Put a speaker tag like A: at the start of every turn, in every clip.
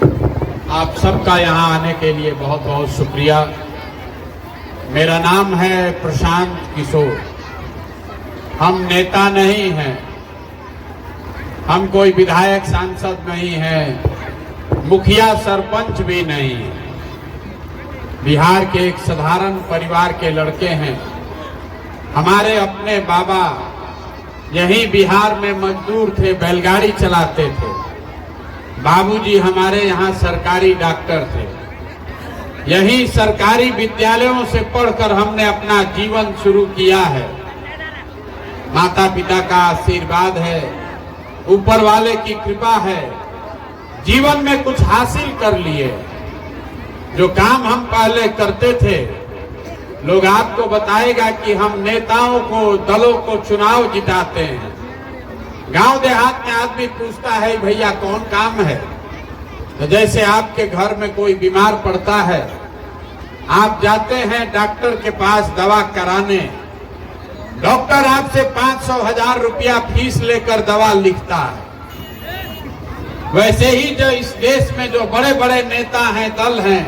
A: आप सबका यहाँ आने के लिए बहुत बहुत शुक्रिया। मेरा नाम है प्रशांत किशोर। हम नेता नहीं हैं, हम कोई विधायक सांसद नहीं हैं, मुखिया सरपंच भी नहीं है। बिहार के एक साधारण परिवार के लड़के हैं। हमारे अपने बाबा यही बिहार में मजदूर थे, बैलगाड़ी चलाते थे। बाबूजी हमारे यहाँ सरकारी डॉक्टर थे। यही सरकारी विद्यालयों से पढ़कर हमने अपना जीवन शुरू किया है। माता पिता का आशीर्वाद है, ऊपर वाले की कृपा है, जीवन में कुछ हासिल कर लिए। जो काम हम पहले करते थे, लोग आपको बताएगा कि हम नेताओं को, दलों को चुनाव जिताते हैं। गांव देहात में आदमी पूछता है भैया कौन काम है, तो जैसे आपके घर में कोई बीमार पड़ता है, आप जाते हैं डॉक्टर के पास दवा कराने, डॉक्टर आपसे 500,000 रुपया फीस लेकर दवा लिखता है। वैसे ही जो इस देश में जो बड़े बड़े नेता हैं, दल हैं,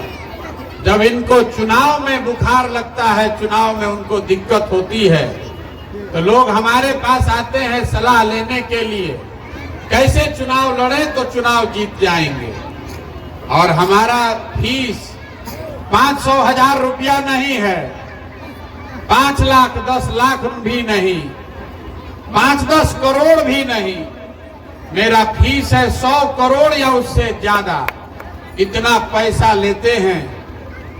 A: जब इनको चुनाव में बुखार लगता है, चुनाव में उनको दिक्कत होती है, तो लोग हमारे पास आते हैं सलाह लेने के लिए, कैसे चुनाव लड़े तो चुनाव जीत जाएंगे। और हमारा फीस 500,000 रुपया नहीं है, 5 लाख 10 लाख भी नहीं, 5-10 करोड़ भी नहीं। मेरा फीस है 100 करोड़ या उससे ज्यादा। इतना पैसा लेते हैं,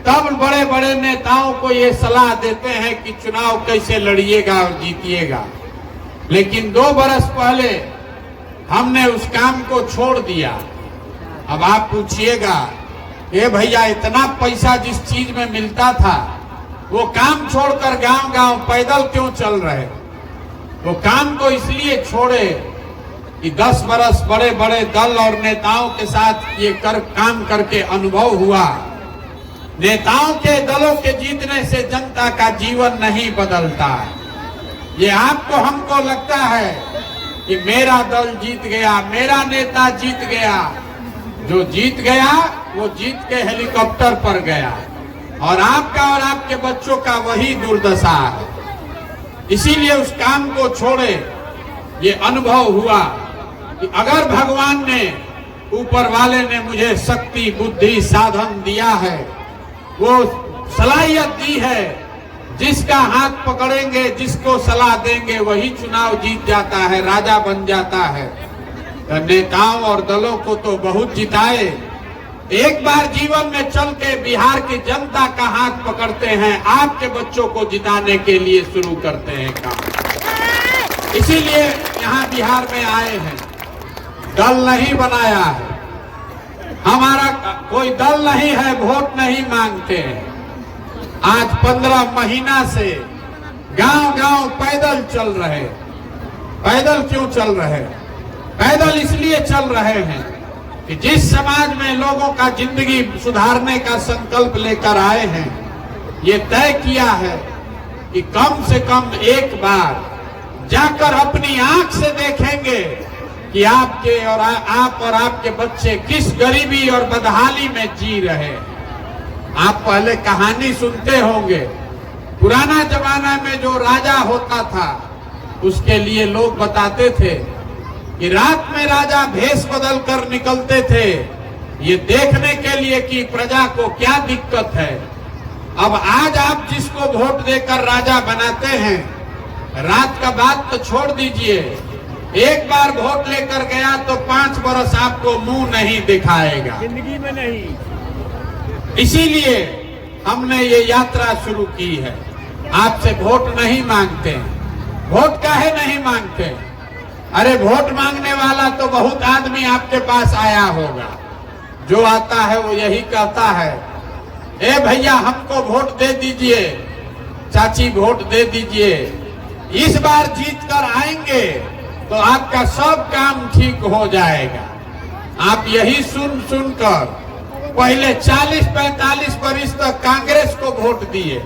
A: तब बड़े बड़े नेताओं को ये सलाह देते हैं कि चुनाव कैसे लड़िएगा और जीतिएगा। लेकिन 2 बरस पहले हमने उस काम को छोड़ दिया। अब आप पूछिएगा, ये भैया इतना पैसा जिस चीज में मिलता था, वो काम छोड़कर गांव गांव पैदल क्यों चल रहे? वो काम को इसलिए छोड़े कि 10 बरस बड़े बड़े दल और नेताओं के साथ ये काम करके अनुभव हुआ। नेताओं के, दलों के जीतने से जनता का जीवन नहीं बदलता। ये आपको, हमको लगता है कि मेरा दल जीत गया, मेरा नेता जीत गया। जो जीत गया वो जीत के हेलीकॉप्टर पर गया, और आपका और आपके बच्चों का वही दुर्दशा है। इसीलिए उस काम को छोड़े। ये अनुभव हुआ कि अगर भगवान ने, ऊपर वाले ने मुझे शक्ति, बुद्धि, साधन दिया है, वो सलाहियत दी है, जिसका हाथ पकड़ेंगे, जिसको सलाह देंगे, वही चुनाव जीत जाता है, राजा बन जाता है। तो नेताओं और दलों को तो बहुत जिताए, एक बार जीवन में चल के बिहार की जनता का हाथ पकड़ते हैं, आपके बच्चों को जिताने के लिए शुरू करते हैं काम। इसीलिए यहाँ बिहार में आए हैं। दल नहीं बनाया है, हमारा कोई दल नहीं है, वोट नहीं मांगते हैं। आज 15 महीना से गांव गांव पैदल चल रहे। पैदल क्यों चल रहे? पैदल इसलिए चल रहे हैं कि जिस समाज में लोगों का जिंदगी सुधारने का संकल्प लेकर आए हैं, ये तय किया है कि कम से कम एक बार जाकर अपनी आंख से देखेंगे कि आपके और आप और आपके बच्चे किस गरीबी और बदहाली में जी रहे हैं। आप पहले कहानी सुनते होंगे, पुराना जमाना में जो राजा होता था, उसके लिए लोग बताते थे कि रात में राजा भेष बदल कर निकलते थे, ये देखने के लिए कि प्रजा को क्या दिक्कत है। अब आज आप जिसको वोट देकर राजा बनाते हैं, रात का बात तो छोड़ दीजिए, एक बार वोट लेकर गया तो 5 बरस आपको मुंह नहीं दिखाएगा,
B: जिंदगी में नहीं।
A: इसीलिए हमने ये यात्रा शुरू की है। आपसे वोट नहीं मांगते हैं। वोट काहे नहीं मांगते? अरे वोट मांगने वाला तो बहुत आदमी आपके पास आया होगा। जो आता है वो यही कहता है, ए भैया हमको वोट दे दीजिए, चाची वोट दे दीजिए, इस बार जीत कर आएंगे तो आपका सब काम ठीक हो जाएगा। आप यही सुनकर पहले 40-45 वर्ष तक कांग्रेस को वोट दिए,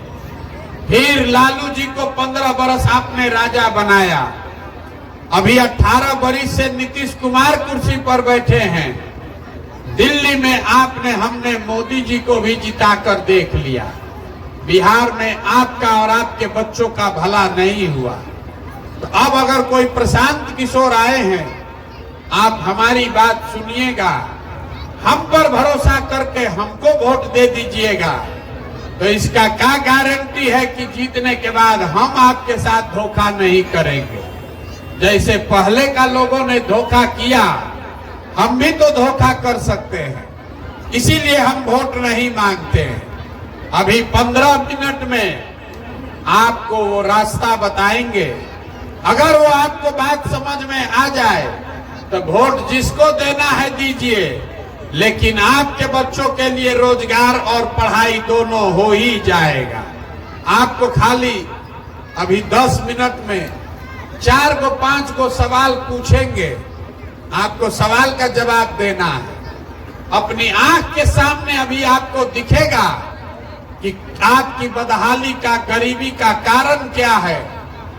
A: फिर लालू जी को 15 बरस आपने राजा बनाया, अभी 18 वर्ष से नीतीश कुमार कुर्सी पर बैठे हैं, दिल्ली दिल्ली में हमने मोदी जी को भी जिताकर देख लिया। बिहार में आपका और आपके बच्चों का भला नहीं हुआ। तो अब अगर कोई प्रशांत किशोर आए हैं, आप हमारी बात सुनिएगा, हम पर भरोसा करके हमको वोट दे दीजिएगा। तो इसका क्या गारंटी है कि जीतने के बाद हम आपके साथ धोखा नहीं करेंगे। जैसे पहले का लोगों ने धोखा किया, हम भी तो धोखा कर सकते हैं। इसीलिए हम वोट नहीं मांगते हैं। अभी 15 मिनट में आपको वो रास्ता बताएंगे। अगर वो आपको बात समझ में आ जाए तो वोट जिसको देना है दीजिए, लेकिन आपके बच्चों के लिए रोजगार और पढ़ाई दोनों हो ही जाएगा। आपको खाली अभी 10 मिनट में 4 को 5 को सवाल पूछेंगे, आपको सवाल का जवाब देना है। अपनी आंख के सामने अभी आपको दिखेगा कि आपकी बदहाली का, गरीबी का कारण क्या है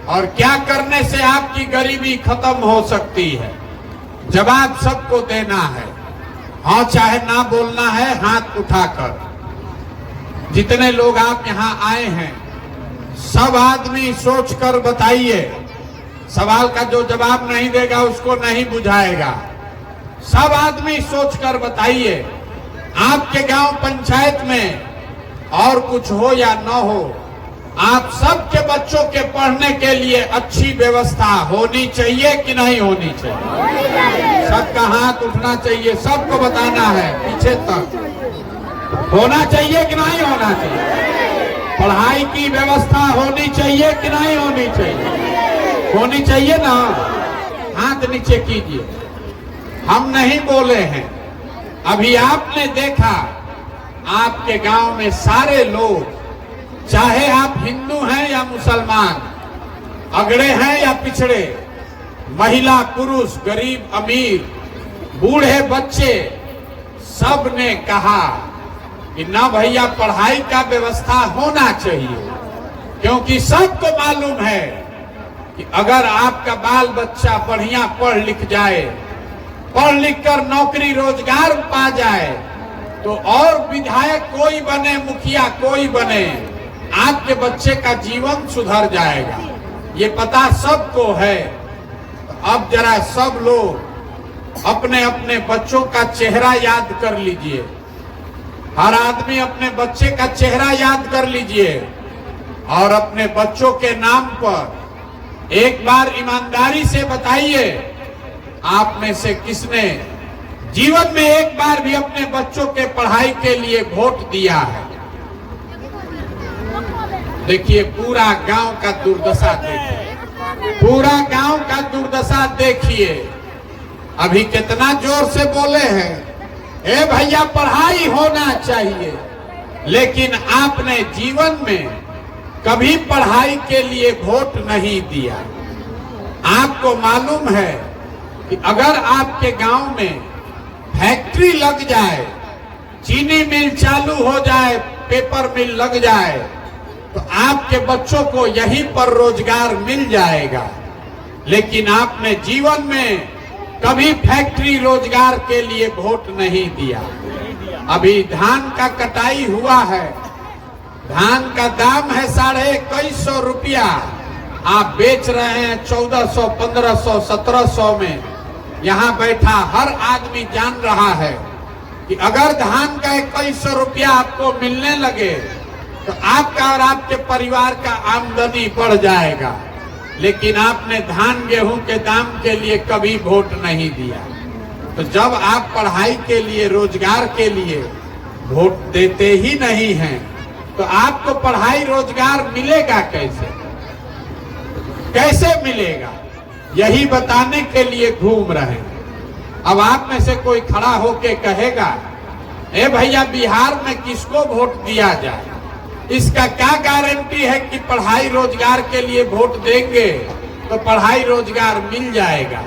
A: और क्या करने से आपकी गरीबी खत्म हो सकती है। जवाब सबको देना है। हाँ चाहे ना बोलना है, हाथ उठाकर। जितने लोग आप यहाँ आए हैं, सब आदमी सोचकर बताइए। सवाल का जो जवाब नहीं देगा उसको नहीं बुझाएगा। सब आदमी सोचकर बताइए, आपके गांव पंचायत में और कुछ हो या न हो, आप सबके बच्चों के पढ़ने के लिए अच्छी व्यवस्था होनी चाहिए कि नहीं होनी चाहिए? सबका हाथ उठना चाहिए, सबको बताना है पीछे तक। होना चाहिए कि नहीं होना चाहिए? पढ़ाई की व्यवस्था होनी चाहिए कि नहीं होनी चाहिए? होनी चाहिए ना। हाथ नीचे कीजिए। हम नहीं बोले हैं। अभी आपने देखा, आपके गांव में सारे लोग, चाहे आप हिंदू हैं या मुसलमान, अगड़े हैं या पिछड़े, महिला पुरुष, गरीब अमीर, बूढ़े बच्चे, सब ने कहा कि ना भैया पढ़ाई का व्यवस्था होना चाहिए। क्योंकि सबको मालूम है कि अगर आपका बाल बच्चा बढ़िया पढ़ लिख जाए, पढ़ लिख कर नौकरी रोजगार पा जाए, तो और विधायक कोई बने, मुखिया कोई बने, आपके बच्चे का जीवन सुधर जाएगा। ये पता सबको है। तो अब जरा सब लोग अपने अपने बच्चों का चेहरा याद कर लीजिए। हर आदमी अपने बच्चे का चेहरा याद कर लीजिए और अपने बच्चों के नाम पर एक बार ईमानदारी से बताइए, आप में से किसने जीवन में एक बार भी अपने बच्चों के पढ़ाई के लिए वोट दिया है? देखिए, पूरा गांव का दुर्दशा देखिए, पूरा गांव का दुर्दशा देखिए। अभी कितना जोर से बोले हैं, ए भैया पढ़ाई होना चाहिए, लेकिन आपने जीवन में कभी पढ़ाई के लिए वोट नहीं दिया। आपको मालूम है कि अगर आपके गांव में फैक्ट्री लग जाए, चीनी मिल चालू हो जाए, पेपर मिल लग जाए, तो आपके बच्चों को यहीं पर रोजगार मिल जाएगा। लेकिन आपने जीवन में कभी फैक्ट्री रोजगार के लिए वोट नहीं दिया। अभी धान का कटाई हुआ है, धान का दाम है 2150 रुपया, आप बेच रहे हैं 1400, 1500, 1700 में। यहाँ बैठा हर आदमी जान रहा है कि अगर धान का 2100 रुपया आपको मिलने लगे तो आपका और आपके परिवार का आमदनी बढ़ जाएगा। लेकिन आपने धान गेहूं के दाम के लिए कभी वोट नहीं दिया। तो जब आप पढ़ाई के लिए, रोजगार के लिए वोट देते ही नहीं हैं, तो आपको पढ़ाई रोजगार मिलेगा कैसे? कैसे मिलेगा? यही बताने के लिए घूम रहे हैं। अब आप में से कोई खड़ा होके कहेगा, ए भैया बिहार में किसको वोट दिया जाए? इसका क्या गारंटी है कि पढ़ाई रोजगार के लिए वोट देंगे तो पढ़ाई रोजगार मिल जाएगा?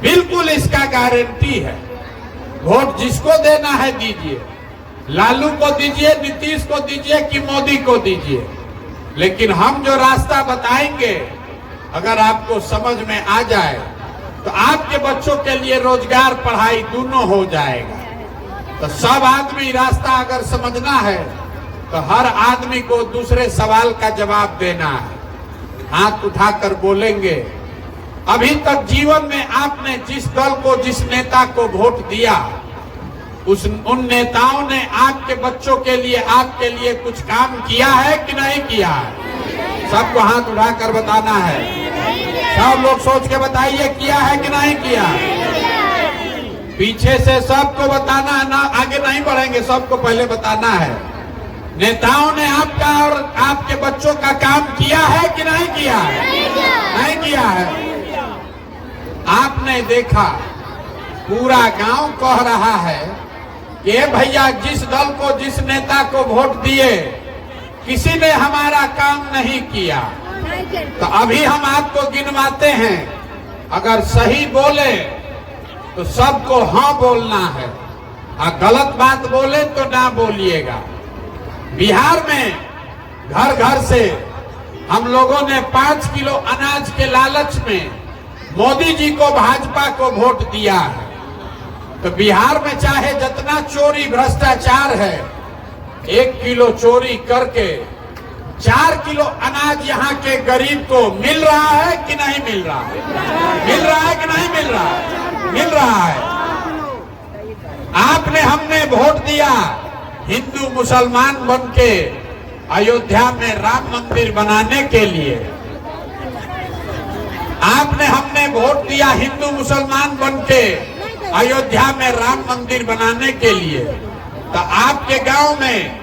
A: बिल्कुल इसका गारंटी है। वोट जिसको देना है दीजिए, लालू को दीजिए, नीतीश को दीजिए कि मोदी को दीजिए, लेकिन हम जो रास्ता बताएंगे अगर आपको समझ में आ जाए तो आपके बच्चों के लिए रोजगार, पढ़ाई दोनों हो जाएगा। तो सब आदमी रास्ता अगर समझना है तो हर आदमी को दूसरे सवाल का जवाब देना है। हाथ उठाकर बोलेंगे, अभी तक जीवन में आपने जिस दल को, जिस नेता को वोट दिया, उन नेताओं ने आपके बच्चों के लिए, आपके लिए कुछ काम किया है कि नहीं किया है? सबको हाथ उठाकर बताना है। सब लोग सोच के बताइए, किया है कि नहीं किया? पीछे से सबको बताना है ना, आगे नहीं बढ़ेंगे, सबको पहले बताना है। नेताओं ने आपका और आपके बच्चों का काम किया है कि नहीं किया है? नहीं किया है। आपने देखा पूरा गांव कह रहा है कि भैया जिस दल को, जिस नेता को वोट दिए, किसी ने हमारा काम नहीं किया। तो अभी हम आपको गिनवाते हैं, अगर सही बोले तो सबको हाँ बोलना है, और गलत बात बोले तो ना बोलिएगा। बिहार में घर घर से हम लोगों ने 5 किलो अनाज के लालच में मोदी जी को, भाजपा को वोट दिया है। तो बिहार में चाहे जितना चोरी भ्रष्टाचार है, 1 किलो चोरी करके 4 किलो अनाज यहाँ के गरीब को मिल रहा है कि नहीं मिल रहा है? मिल रहा है कि नहीं मिल रहा है? मिल रहा है। आपने, हमने वोट दिया हिंदू मुसलमान बनके अयोध्या में राम मंदिर बनाने के लिए। आपने, हमने वोट दिया हिंदू मुसलमान बनके अयोध्या में राम मंदिर बनाने के लिए। तो आपके गांव में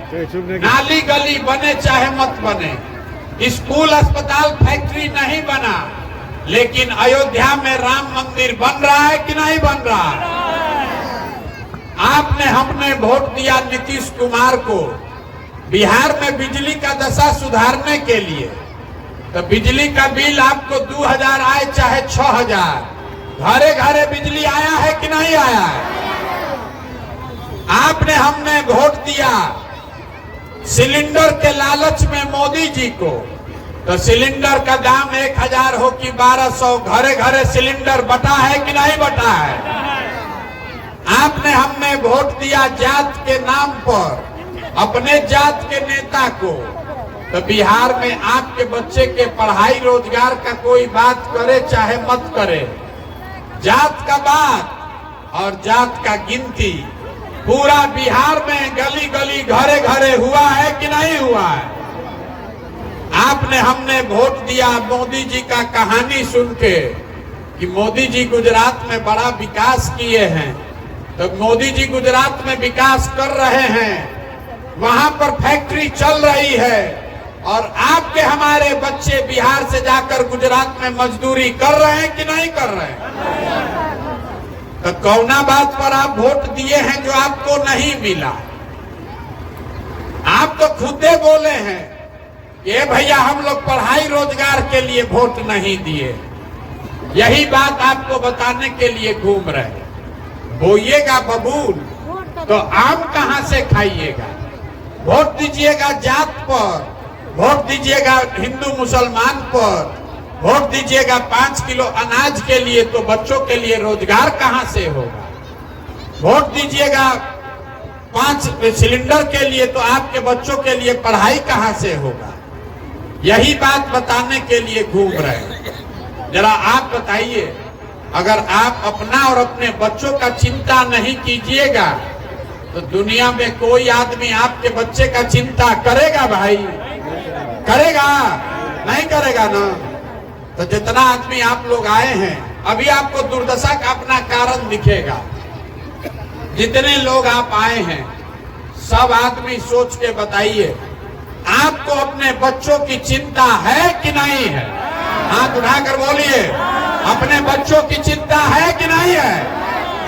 A: नाली गली बने चाहे मत बने, स्कूल अस्पताल फैक्ट्री नहीं बना, लेकिन अयोध्या में राम मंदिर बन रहा है कि नहीं बन रहा है? आपने, हमने वोट दिया नीतीश कुमार को बिहार में बिजली का दशा सुधारने के लिए। तो बिजली का बिल आपको 2000 आए चाहे 6000, घरे घरे बिजली आया है कि नहीं आया है? आपने, हमने वोट दिया सिलेंडर के लालच में मोदी जी को। तो सिलेंडर का दाम 1000 हो कि 1200, घरे घरे सिलेंडर बटा है कि नहीं बटा है? आपने, हमने वोट दिया जात के नाम पर अपने जात के नेता को। तो बिहार में आपके बच्चे के पढ़ाई रोजगार का कोई बात करे चाहे मत करे, जात का बात और जात का गिनती पूरा बिहार में गली गली, घरे घरे हुआ है कि नहीं हुआ है? आपने, हमने वोट दिया मोदी जी का कहानी सुन के कि मोदी जी गुजरात में बड़ा विकास किए हैं। तो मोदी जी गुजरात में विकास कर रहे हैं, वहां पर फैक्ट्री चल रही है, और आपके, हमारे बच्चे बिहार से जाकर गुजरात में मजदूरी कर रहे हैं कि नहीं कर रहे हैं? तो कौना बात पर आप वोट दिए हैं जो आपको नहीं मिला? आप तो खुदे बोले हैं कि भैया हम लोग पढ़ाई रोजगार के लिए वोट नहीं दिए। यही बात आपको बताने के लिए घूम रहे। बोइएगा बबूल तो आम कहां से खाइएगा? वोट दीजिएगा जात पर, वोट दीजिएगा हिंदू मुसलमान पर, वोट दीजिएगा 5 किलो अनाज के लिए, तो बच्चों के लिए रोजगार कहां से होगा? वोट दीजिएगा 5 सिलेंडर के लिए, तो आपके बच्चों के लिए पढ़ाई कहां से होगा? यही बात बताने के लिए घूम रहे हैं। जरा आप बताइए, अगर आप अपना और अपने बच्चों का चिंता नहीं कीजिएगा तो दुनिया में कोई आदमी आपके बच्चे का चिंता करेगा? भाई करेगा? नहीं करेगा ना। तो जितना आदमी आप लोग आए हैं, अभी आपको दुर्दशा का अपना कारण दिखेगा। जितने लोग आप आए हैं, सब आदमी सोच के बताइए, आपको अपने बच्चों की चिंता है कि नहीं है? हाथ उठाकर बोलिए, अपने बच्चों की चिंता है कि नहीं है?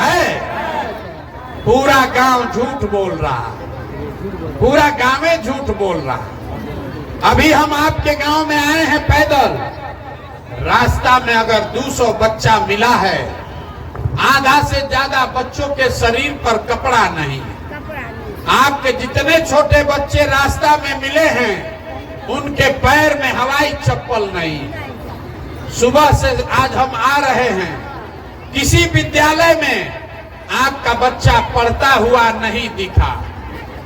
A: है। पूरा गांव झूठ बोल रहा है, पूरा गांव झूठ बोल रहा है। अभी हम आपके गांव में आए हैं पैदल, रास्ता में अगर 200 बच्चा मिला है, आधा से ज्यादा बच्चों के शरीर पर कपड़ा नहीं है। आपके जितने छोटे बच्चे रास्ता में मिले हैं, उनके पैर में हवाई चप्पल नहीं है। सुबह से आज हम आ रहे हैं, किसी विद्यालय में आपका बच्चा पढ़ता हुआ नहीं दिखा।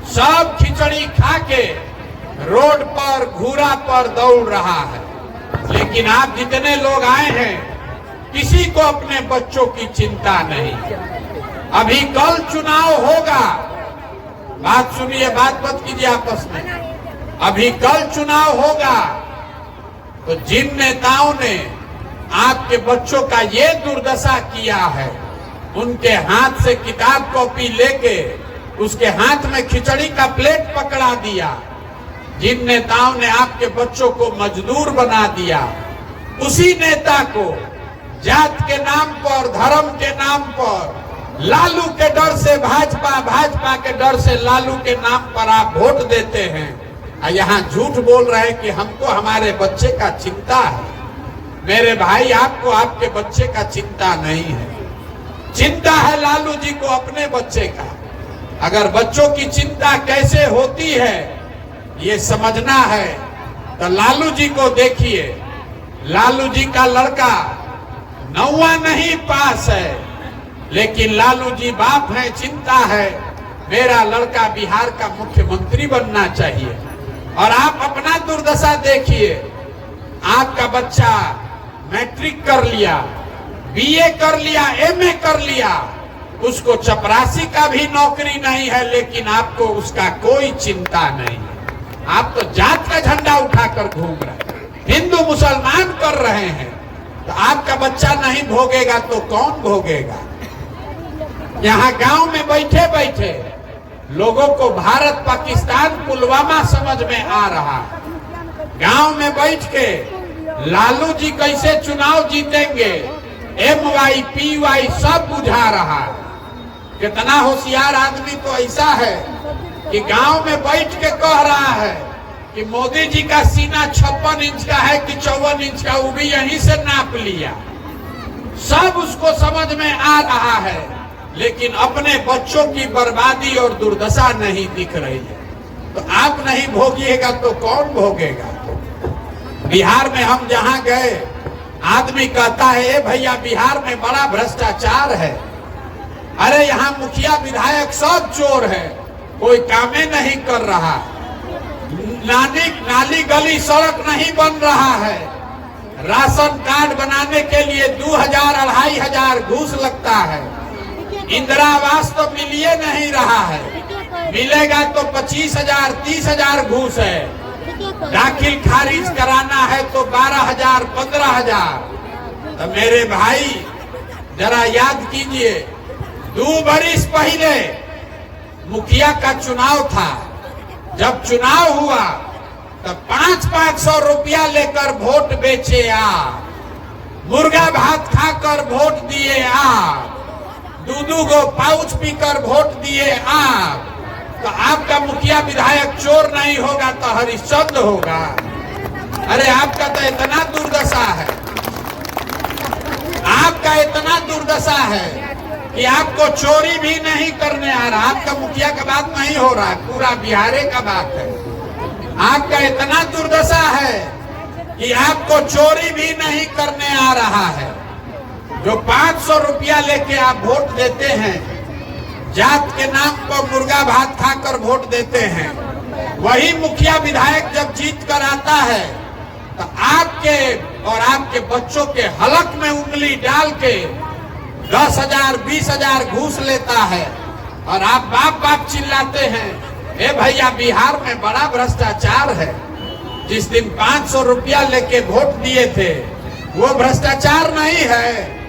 A: सब खिचड़ी खा के रोड पर घूरा पर दौड़ रहा है। लेकिन आप जितने लोग आए हैं, किसी को अपने बच्चों की चिंता नहीं। अभी कल चुनाव होगा, बात सुनिए, बात मत कीजिए आपस में। अभी कल चुनाव होगा तो जिन नेताओं ने आपके बच्चों का ये दुर्दशा किया है, उनके हाथ से किताब कॉपी लेके उसके हाथ में खिचड़ी का प्लेट पकड़ा दिया, जिन नेताओं ने आपके बच्चों को मजदूर बना दिया, उसी नेता को जात के नाम पर, धर्म के नाम पर, लालू के डर से भाजपा, भाजपा के डर से लालू के नाम पर आप वोट देते हैं और यहाँ झूठ बोल रहे हैं कि हमको हमारे बच्चे का चिंता है। मेरे भाई, आपको आपके बच्चे का चिंता नहीं है। चिंता है लालू जी को अपने बच्चे का। अगर बच्चों की चिंता कैसे होती है ये समझना है तो लालू जी को देखिए। लालू जी का लड़का 9वां नहीं पास है, लेकिन लालू जी बाप है, चिंता है मेरा लड़का बिहार का मुख्यमंत्री बनना चाहिए। और आप अपना दुर्दशा देखिए। आपका बच्चा मैट्रिक कर लिया, बीए कर लिया, एमए कर लिया, उसको चपरासी का भी नौकरी नहीं है, लेकिन आपको उसका कोई चिंता नहीं। आप तो जात का झंडा उठाकर घूम रहे हैं, हिंदू मुसलमान कर रहे हैं। तो आपका बच्चा नहीं भोगेगा तो कौन भोगेगा? यहाँ गांव में बैठे बैठे लोगों को भारत पाकिस्तान पुलवामा समझ में आ रहा। गांव में बैठ के लालू जी कैसे चुनाव जीतेंगे, MY PY सब बुझा रहा है। कितना होशियार आदमी तो ऐसा है कि गांव में बैठ के कह रहा है कि मोदी जी का सीना 56 इंच का है कि 54 इंच का, वो भी यहीं से नाप लिया। सब उसको समझ में आ रहा है, लेकिन अपने बच्चों की बर्बादी और दुर्दशा नहीं दिख रही है। तो आप नहीं भोगिएगा तो कौन भोगेगा? बिहार में हम जहां गए, आदमी कहता है ए भैया बिहार में बड़ा भ्रष्टाचार है। अरे यहाँ मुखिया विधायक सब चोर है, कोई कामे नहीं कर रहा। नाली गली सड़क नहीं बन रहा है। राशन कार्ड बनाने के लिए 2000-2500 घूस लगता है। इंदिरा आवास तो मिलिए नहीं रहा है, मिलेगा तो 25,000-30,000 घूस है। दाखिल खारिज कराना है तो 12,000-15,000। तो मेरे भाई जरा याद कीजिए, 2 बरिस पहले मुखिया का चुनाव था। जब चुनाव हुआ तो 500 रुपया लेकर वोट बेचे आप, मुर्गा भात खाकर वोट दिए आप, 2 गो पाउच पीकर वोट दिए आप। तो आपका मुखिया विधायक चोर नहीं होगा तो हरिश्चंद्र होगा। अरे आपका तो इतना दुर्दशा है, आपका इतना दुर्दशा है कि आपको चोरी भी नहीं करने आ रहा। आपका मुखिया का बात नहीं हो रहा, पूरा बिहार का बात है। आपका इतना दुर्दशा है कि आपको चोरी भी नहीं करने आ रहा है। जो 500 रुपया लेके आप वोट देते हैं, जात के नाम पर मुर्गा भात खाकर वोट देते हैं, वही मुखिया विधायक जब जीत कर आता है तो आपके और आपके बच्चों के हलक में उंगली डाल के 10,000-20,000 घूस लेता है। और आप बाप बाप चिल्लाते हैं ए भैया बिहार में बड़ा भ्रष्टाचार है। जिस दिन 500 रुपया लेके वोट दिए थे वो भ्रष्टाचार नहीं है।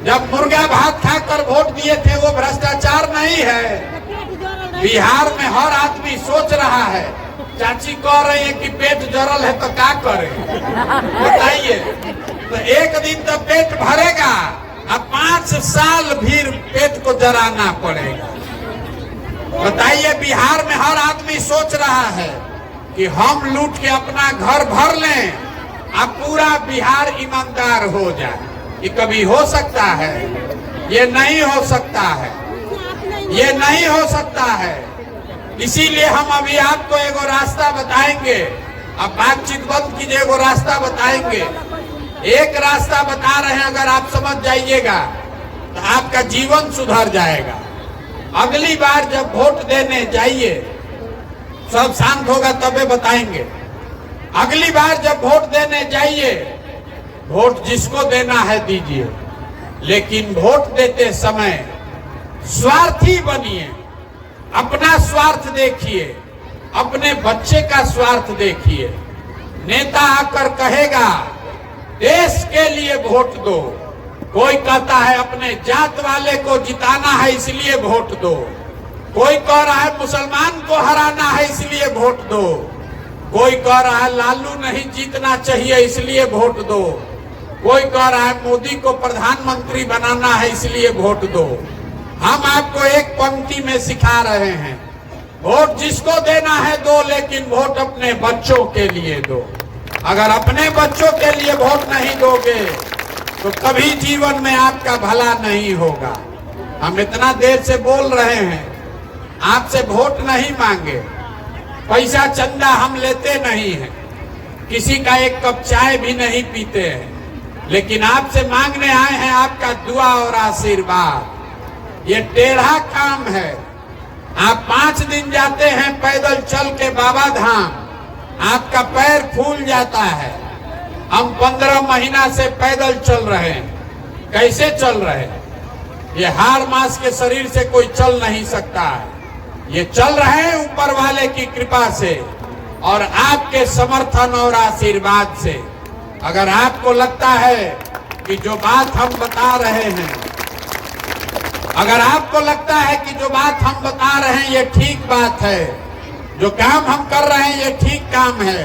A: जब मुर्गा भात खाकर वोट दिए थे वो भ्रष्टाचार नहीं है। बिहार में हर आदमी सोच रहा है, चाची कह रही है कि पेट जरल है तो क्या करें, बताइए। तो एक दिन तो पेट भरेगा, अब 5 साल फिर पेट को जराना पड़ेगा। बताइए, बिहार में हर आदमी सोच रहा है कि हम लूट के अपना घर भर लें, अब पूरा बिहार ईमानदार हो जाए। ये कभी हो सकता है? ये नहीं हो सकता है, ये नहीं हो सकता है। इसीलिए हम अभी आपको एगो रास्ता बताएंगे। अब बातचीत बंद कीजिए, एगो रास्ता बताएंगे। एक रास्ता बता रहे हैं, अगर आप समझ जाइएगा तो आपका जीवन सुधर जाएगा। अगली बार जब वोट देने जाइए, सब शांत होगा तबे बताएंगे। अगली बार जब वोट देने जाइए, वोट जिसको देना है दीजिए, लेकिन वोट देते समय स्वार्थी बनिए। अपना स्वार्थ देखिए, अपने बच्चे का स्वार्थ देखिए। नेता आकर कहेगा देश के लिए वोट दो, कोई कहता है अपने जात वाले को जिताना है इसलिए वोट दो, कोई कह रहा है मुसलमान को हराना है इसलिए वोट दो, कोई कह रहा है लालू नहीं जीतना चाहिए इसलिए वोट दो, कोई कह रहा है मोदी को प्रधानमंत्री बनाना है इसलिए वोट दो। हम आपको एक पंक्ति में सिखा रहे हैं, वोट जिसको देना है दो, लेकिन वोट अपने बच्चों के लिए दो। अगर अपने बच्चों के लिए वोट नहीं दोगे तो कभी जीवन में आपका भला नहीं होगा। हम इतना देर से बोल रहे हैं, आपसे वोट नहीं मांगे, पैसा चंदा हम लेते नहीं हैं, किसी का एक कप चाय भी नहीं पीते हैं, लेकिन आपसे मांगने आए हैं आपका दुआ और आशीर्वाद। ये टेढ़ा काम है। आप 5 दिन जाते हैं पैदल चल के बाबा धाम, आपका पैर फूल जाता है। हम 15 महीना से पैदल चल रहे हैं। कैसे चल रहे हैं? ये हाड़ मांस के शरीर से कोई चल नहीं सकता है। ये चल रहे हैं ऊपर वाले की कृपा से और आपके समर्थन और आशीर्वाद से। अगर आपको लगता है कि जो बात हम बता रहे हैं, अगर आपको लगता है कि जो बात हम बता रहे हैं ये ठीक बात है, जो काम हम कर रहे हैं ये ठीक काम है,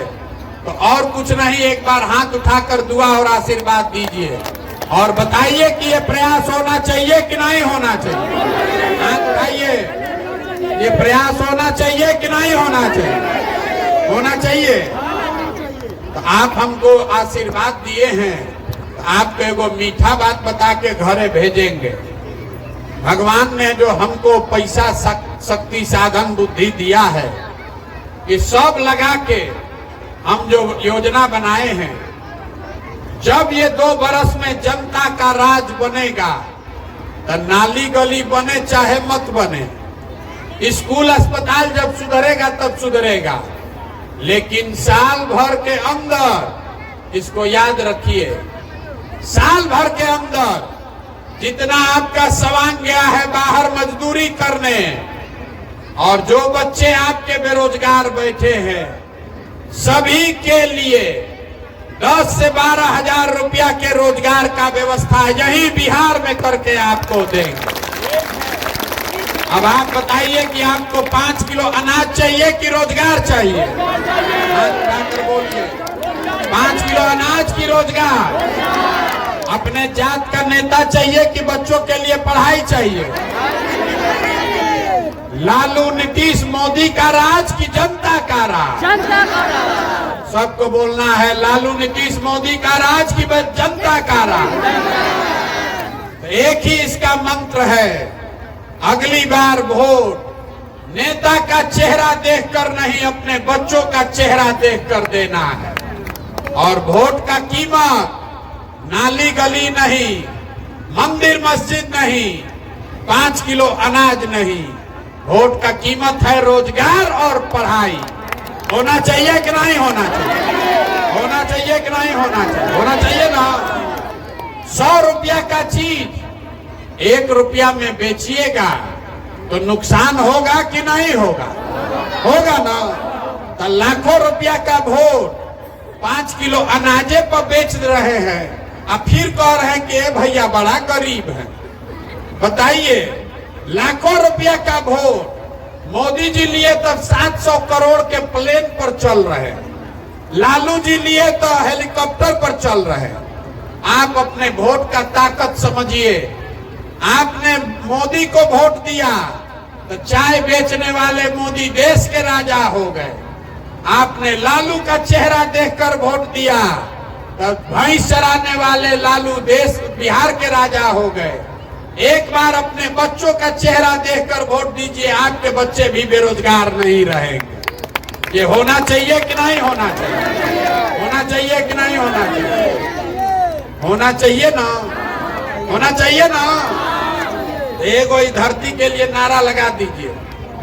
A: तो और कुछ नहीं, एक बार हाथ उठाकर दुआ और आशीर्वाद दीजिए और बताइए कि ये प्रयास होना चाहिए कि नहीं होना चाहिए। हाथ उठाइए, ये प्रयास होना चाहिए कि नहीं होना चाहिए? होना चाहिए। तो आप हमको आशीर्वाद दिए हैं, तो आपको एगो मीठा बात बता के घरे भेजेंगे। भगवान ने जो हमको पैसा शक्ति साधन बुद्धि दिया है, ये सब लगा के हम जो योजना बनाए हैं, जब ये 2 बरस में जनता का राज बनेगा तो नाली गली बने चाहे मत बने, स्कूल अस्पताल जब सुधरेगा तब सुधरेगा, लेकिन साल भर के अंदर, इसको याद रखिए, साल भर के अंदर जितना आपका सवांग गया है बाहर मजदूरी करने, और जो बच्चे आपके बेरोजगार बैठे हैं, सभी के लिए 10 से 12 हजार रुपया के रोजगार का व्यवस्था यही बिहार में करके आपको देंगे। अब आप बताइए कि आपको 5 किलो अनाज चाहिए कि रोजगार चाहिए? हाथ उठाकर बोलिए। 5 किलो अनाज की रोजगार? अपने जात का नेता चाहिए कि बच्चों के लिए पढ़ाई चाहिए? लालू नीतीश मोदी का राज की जनता का राज? जनता का राज। सबको बोलना है, लालू नीतीश मोदी का राज की जनता का राज। तो एक ही इसका मंत्र है, अगली बार वोट नेता का चेहरा देखकर नहीं, अपने बच्चों का चेहरा देखकर देना है। और वोट का कीमत नाली गली नहीं, मंदिर मस्जिद नहीं, 5 किलो अनाज नहीं, वोट का कीमत है रोजगार और पढ़ाई। होना चाहिए कि नहीं होना चाहिए? होना चाहिए कि नहीं होना चाहिए? होना चाहिए ना। 100 रुपया का चीज 1 रुपया में बेचिएगा तो नुकसान होगा कि नहीं होगा? होगा ना। तो लाखों रुपया का वोट 5 किलो अनाजे पर बेच रहे हैं, अब फिर कह रहे हैं कि भैया बड़ा गरीब है। बताइए, लाखों रुपया का वोट मोदी जी लिए तो 700 करोड़ के प्लेन पर चल रहे, लालू जी लिए तो हेलीकॉप्टर पर चल रहे। आप अपने वोट का ताकत समझिए। आपने मोदी को वोट दिया तो चाय बेचने वाले मोदी देश के राजा हो गए। आपने लालू का चेहरा देखकर वोट दिया तो भैंस चराने वाले लालू देश बिहार के राजा हो गए। एक बार अपने बच्चों का चेहरा देखकर वोट दीजिए, आपके बच्चे भी बेरोजगार नहीं रहेंगे। ये होना चाहिए कि नहीं होना चाहिए? होना चाहिए कि नहीं होना चाहिए? होना चाहिए ना। होना चाहिए ना। एक वही धरती के लिए नारा लगा दीजिए।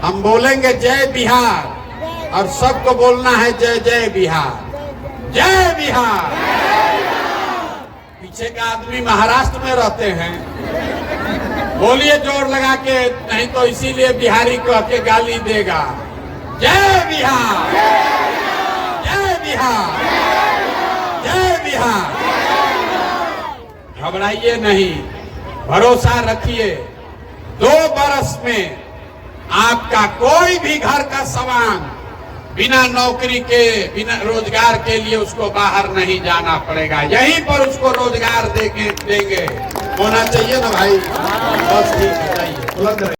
A: हम बोलेंगे जय बिहार और सबको बोलना है जय जय बिहार, जय बिहार। पीछे का आदमी महाराष्ट्र में रहते हैं, बोलिए जोर लगा के, नहीं तो इसीलिए बिहारी को आके गाली देगा। जय बिहार, जय बिहार, जय बिहार। घबराइए नहीं, भरोसा रखिए। 2 बरस में आपका कोई भी घर का सामान बिना नौकरी के, बिना रोजगार के लिए उसको बाहर नहीं जाना पड़ेगा, यहीं पर उसको रोजगार देंगे। होना चाहिए ना भाई, बस ठीक है, चाहिए तुरंत।